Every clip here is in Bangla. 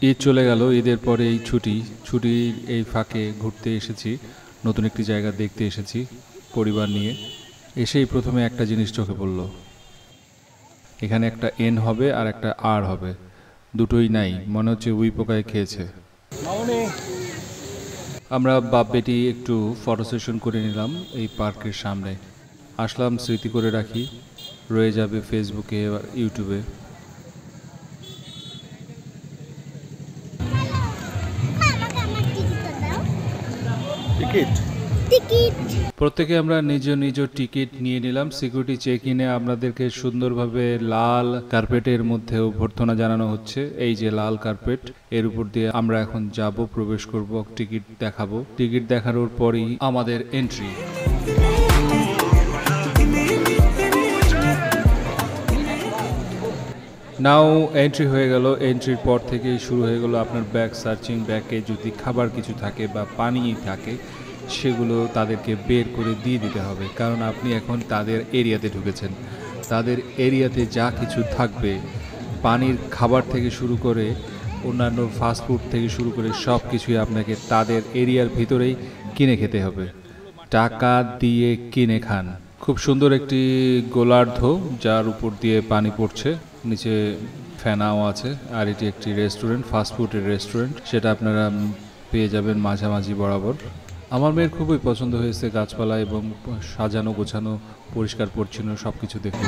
ঈদ চলে গেল, ঈদের পরে এই ছুটির এই ফাঁকে ঘুরতে এসেছি, নতুন একটি জায়গা দেখতে এসেছি পরিবার নিয়ে। এসেই প্রথমে একটা জিনিস চোখে পড়ল, এখানে একটা এন হবে আর একটা আর হবে, দুটোই নাই, মনে হচ্ছে উই পোকায় খেয়েছে। আমরা বাপ বেটি একটু ফটো সেশন করে নিলাম এই পার্কের সামনে, আসলাম স্মৃতি করে রাখি, রয়ে যাবে ফেসবুকে আর ইউটিউবে। প্রত্যেকে আমরা নিজ নিজ টিকিট নিয়ে নিলাম। সিকিউরিটি চেক ইনে আপনাদেরকে সুন্দরভাবে লাল কার্পেটের মধ্যে অভ্যর্থনা জানানো হচ্ছে। এই যে লাল কার্পেট, এর উপর দিয়ে আমরা এখন যাব, প্রবেশ করব, টিকিট দেখাবো। টিকিট দেখানোর পরই আমাদের এন্ট্রি। নাও এন্ট্রি হয়ে গেল। এন্ট্রির পর থেকেই শুরু হয়ে গেল আপনার ব্যাগ সার্চিং। ব্যাগে যদি খাবার কিছু থাকে বা পানি থাকে সেগুলো তাদেরকে বের করে দিয়ে দিতে হবে, কারণ আপনি এখন তাদের এরিয়াতে ঢুকেছেন। তাদের এরিয়াতে যা কিছু থাকবে, পানির খাবার থেকে শুরু করে অন্যান্য ফাস্টফুড থেকে শুরু করে সব কিছুই আপনাকে তাদের এরিয়ার ভিতরেই কিনে খেতে হবে। টাকা দিয়ে কিনে খান। খুব সুন্দর একটি গোলার্ধ যার উপর দিয়ে পানি পড়ছে, নিচে ফ্যানাও আছে। আর এটি একটি রেস্টুরেন্ট, ফাস্টফুডের রেস্টুরেন্ট, সেটা আপনারা পেয়ে যাবেন মাঝামাঝি বরাবর। আমার মেয়ের খুবই পছন্দ হয়েছে গাছপালা এবং সাজানো গোছানো, পরিষ্কার পরিচ্ছন্ন সব কিছু দেখে।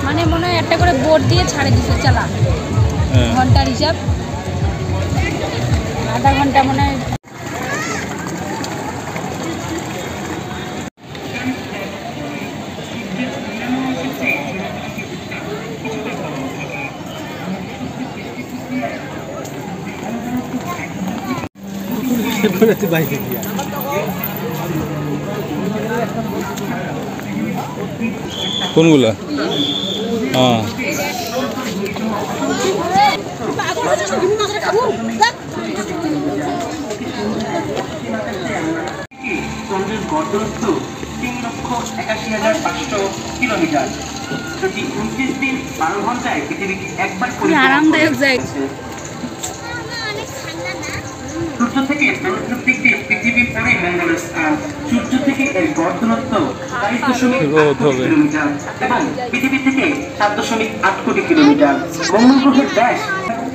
মানে মনে হয় একটা করে বোর্ড দিয়ে ছাড়ে দিচ্ছে, চালা ঘন্টার হিসাব, আধা ঘন্টা মনে হয়। কোনগুলা? হ্যাঁ, চন্দ্রের গড় দূরত্ব 3,81,500 কিলোমিটার। প্রতি 29 দিন 12 ঘন্টায় পৃথিবীকে একবার আরামদায়ক জায়গা। সূর্য থেকে দূরত্বের দিক দিয়ে পৃথিবীর পরে মঙ্গলের স্থান। সূর্য থেকে এর গড় দূরত্ব 22.8 কিলোমিটার এবং পৃথিবী থেকে 7.8 কোটি কিলোমিটার। মঙ্গল গ্রহের ব্যাস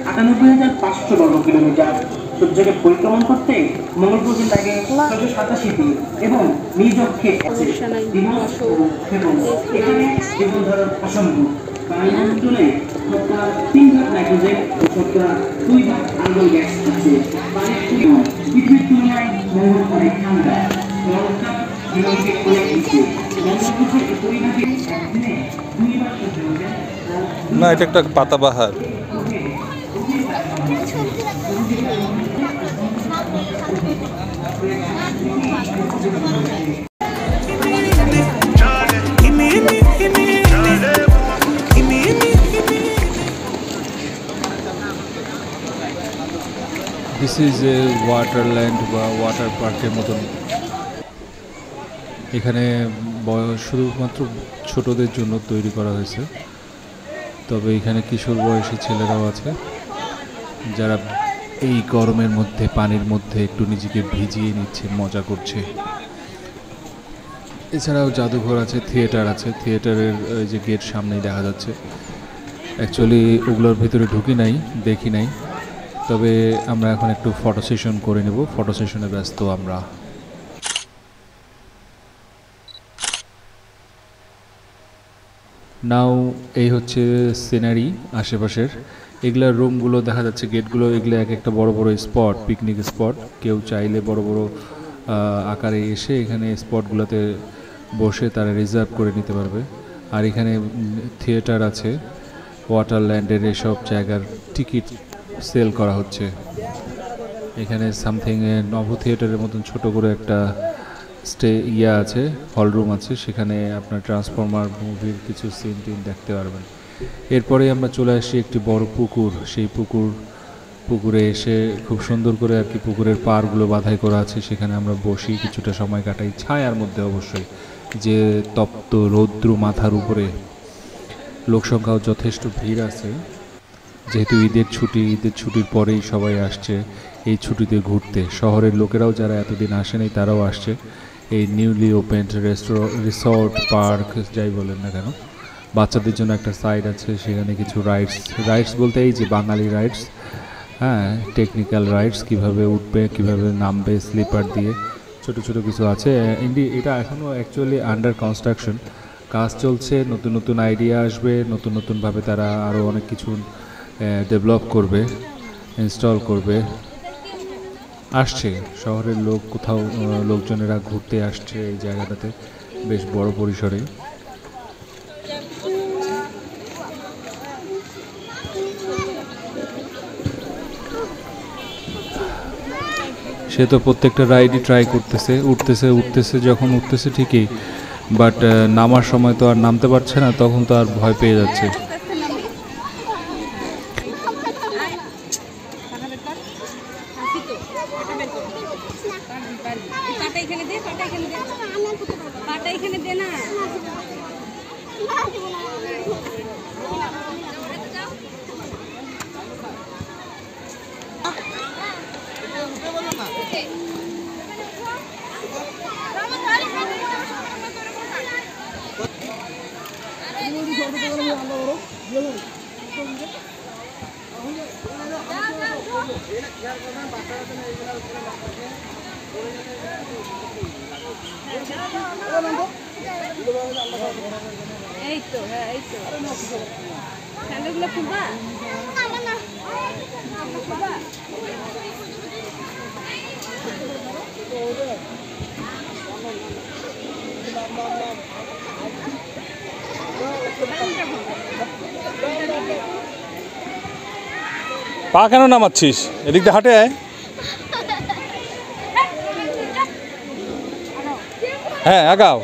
98,500 বর্গ কিলোমিটার। সূর্যকে পরিক্রমণ করতে মঙ্গল গ্রহের লাগে 687 দিন এবং নিজ অক্ষে আছে দিবস এবং এখানে জীবন ধারণ অসম্ভব। বায়ুমণ্ডলে শতকরা 3 ভাগ নাইট্রোজেন ও শতকরা 2 ভাগ আর্গন গ্যাস আছে। পৃথিবীর তুলনায় মঙ্গল অনেক ঠান্ডা, গরমটা জীবনকে অনেক বেশি। মঙ্গল গ্রহের পরিমাণে একদিনে 2 বার সূর্য ওঠে। না, এটা একটা পাতাবাহার। দিস ইজ এ ওয়াটারল্যান্ড বা ওয়াটার পার্কের মতন। এখানে শুধুমাত্র ছোটদের জন্য তৈরি করা হয়েছে, তবে এখানে কিশোর বয়সী ছেলেরাও আছে যারা এই গরমের মধ্যে পানির মধ্যে একটু নিজেকে ভিজিয়ে নিচ্ছে, মজা করছে। এছাড়াও জাদুঘর আছে, থিয়েটার আছে। থিয়েটারের যে গেট সামনেই দেখা যাচ্ছে। অ্যাকচুয়ালি ওগুলোর ভিতরে ঢুকি নাই, দেখি নাই, তবে আমরা এখন একটু ফটো সেশন করে নেব। ফটো সেশনে ব্যস্ত আমরা। নাও এই হচ্ছে সিনারি আশেপাশের। এগুলা রুমগুলো দেখা যাচ্ছে, গেটগুলো, এগুলো এক একটা বড় বড় স্পট, পিকনিক স্পট। কেউ চাইলে বড় বড় আকারে এসে এখানে স্পটগুলোতে বসে তারা রিজার্ভ করে নিতে পারবে। আর এখানে থিয়েটার আছে, ওয়াটারল্যান্ডের এসব জায়গার টিকিট সেল করা হচ্ছে। এখানে সামথিং নভ থিয়েটারের মতন ছোট করে একটা আছে, হল রুম আছে, সেখানে আপনার ট্রান্সফরমার মুভির কিছু সিন টিন দেখতে পারবেন। এরপরে আমরা চলে আসি একটি বড় পুকুর। সেই পুকুরে এসে খুব সুন্দর করে আর কি পুকুরের পাড়গুলো বাঁধাই করা আছে, সেখানে আমরা বসি, কিছুটা সময় কাটাই ছায়ার মধ্যে। অবশ্যই যে তপ্ত রৌদ্র মাথার উপরে, লোকসংখ্যাও যথেষ্ট ভিড় আছে, যেহেতু ঈদের ছুটির পরেই সবাই আসছে এই ছুটিতে ঘুরতে। শহরের লোকেরাও যারা এতদিন আসেনি তারাও আসছে এই নিউলি ওপেন্ড রিসর্ট পার্ক যাই বলেন না কেন। বাচ্চাদের জন্য একটা সাইড আছে, সেখানে কিছু রাইডস বলতে এই যে বাঙালি রাইডস, হ্যাঁ, টেকনিক্যাল রাইডস, কীভাবে উঠবে কীভাবে নামবে স্লিপার দিয়ে, ছোট ছোট কিছু আছে। এটা এখনও অ্যাকচুয়ালি আন্ডার কনস্ট্রাকশন, কাজ চলছে, নতুন নতুন আইডিয়া আসবে, নতুন নতুনভাবে তারা আরও অনেক কিছু ডেভেলপ করবে, ইনস্টল করবে। আসছে শহরের কোথাও লোকজনেরা ঘুরতে আসছে এই জায়গাটাতে বেশ বড় পরিসরে। সে তো প্রত্যেকটা রাইডই ট্রাই করতেছে, উঠতেছে যখন উঠতেছে ঠিকই, বাট নামার সময় তো আর নামতে পারছে না, তখন তো আর ভয় পেয়ে যাচ্ছে। এই তো হ্যাঁ, এই তো স্যান্ডেলগুলো খুলবা পা কেন নামাচ্ছিস? এদিক দিয়ে হাঁটে আয়। হ্যাঁ, আগাও।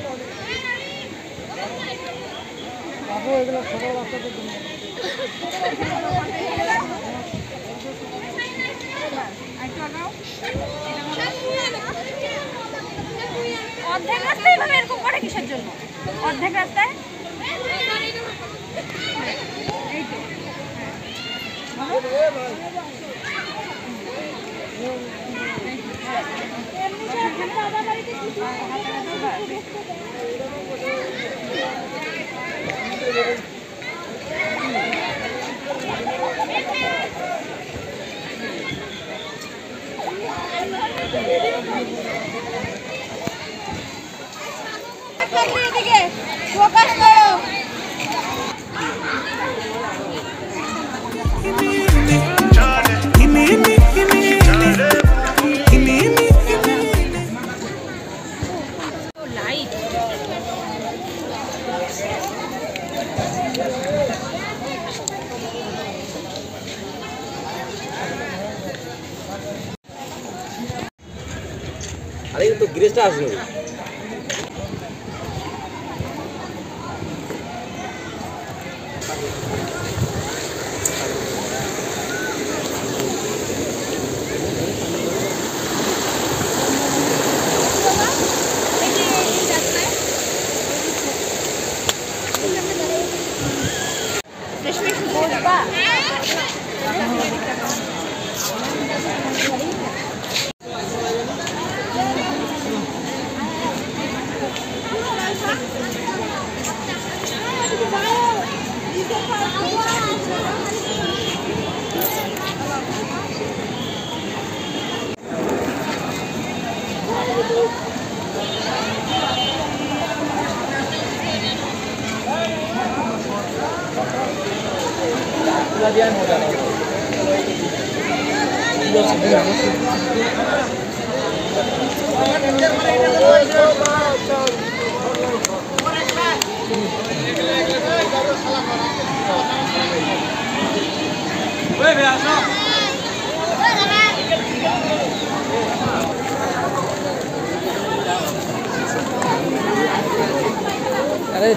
অর্ধেক রাস্তায় ভাবে এরকম করে কিসের জন্য? অর্ধেক রাস্তায় এই তো এদিকে ফোকাস করো। লাইট আরে তো গ্রেসটা আসবে। আরে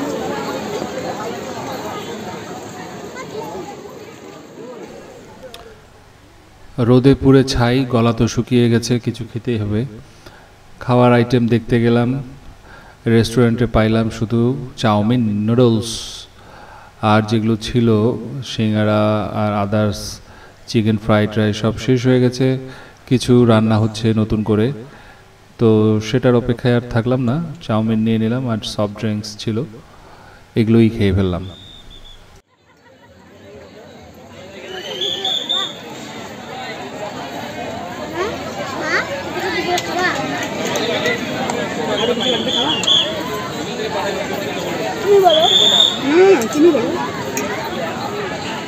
রোদে পুড়ে ছাই, গলা তো শুকিয়ে গেছে, কিছু খেতেই হবে। খাওয়ার আইটেম দেখতে গেলাম, রেস্টুরেন্টে পাইলাম শুধু চাউমিন, নুডলস, আর যেগুলো ছিল সিঙ্গারা আর আদার্স চিকেন ফ্রাইড রাইস সব শেষ হয়ে গেছে। কিছু রান্না হচ্ছে নতুন করে, তো সেটার অপেক্ষায় আর থাকলাম না, চাউমিন নিয়ে নিলাম আর সফট ড্রিঙ্কস ছিল, এগুলোই খেয়ে ফেললাম। তুমি বলো। তুমি বলো।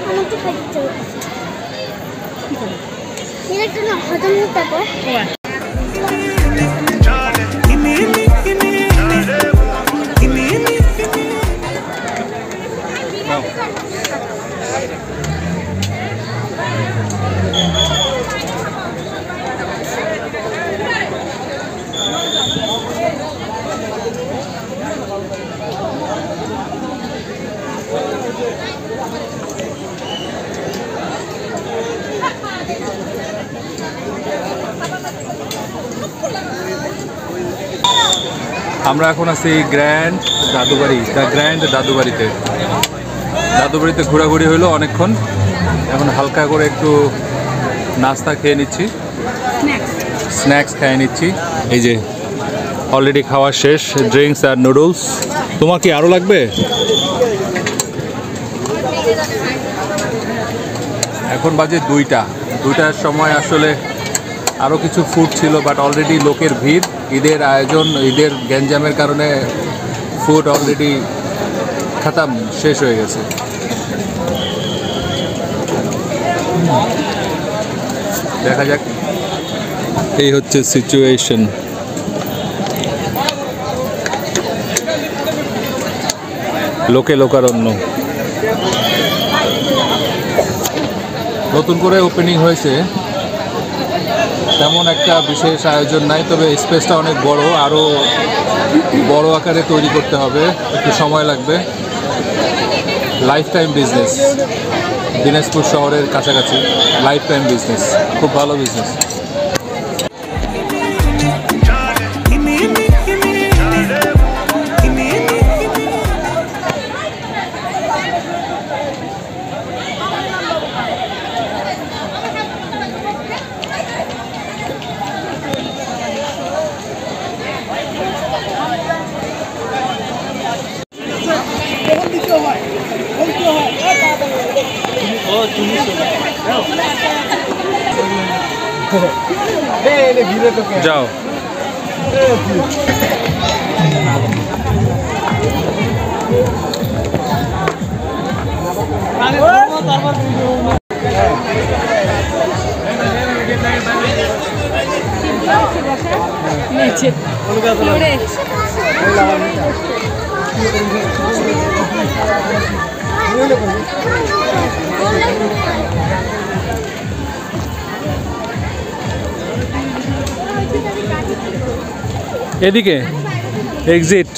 আমার তো খাইতে এটা না হজম হতে পারে। আমরা এখন আছি গ্র্যান্ড দাদুবাড়ি, দাদুবাড়িতে ঘোরাঘুরি হইলো অনেকক্ষণ। এখন হালকা করে একটু নাস্তা খেয়ে নিচ্ছি, স্ন্যাক্স খেয়ে নিচ্ছি। এই যে অলরেডি খাওয়া শেষ, ড্রিঙ্কস আর নুডলস। তোমার কি আরও লাগবে? এখন বাজে 2টার সময় আসলে আরও কিছু ফুড ছিল, বাট অলরেডি লোকের ভিড়, ঈদের আয়োজন, ঈদের গ্যাঞ্জামের কারণে ফুড অলরেডি খতম, শেষ হয়ে গেছে। দেখা যাক, এই হচ্ছে সিচুয়েশন। লোকারণ্য। নতুন করে ওপেনিং হয়েছে, তেমন একটা বিশেষ আয়োজন নাই, তবে স্পেসটা অনেক বড়, আরও বড় আকারে তৈরি করতে হবে, একটু সময় লাগবে। লাইফ টাইম বিজনেস, দিনাজপুর শহরের কাছাকাছি লাইফ টাইম বিজনেস, খুব ভালো বিজনেস। যাও। এদিকে এক্সিট।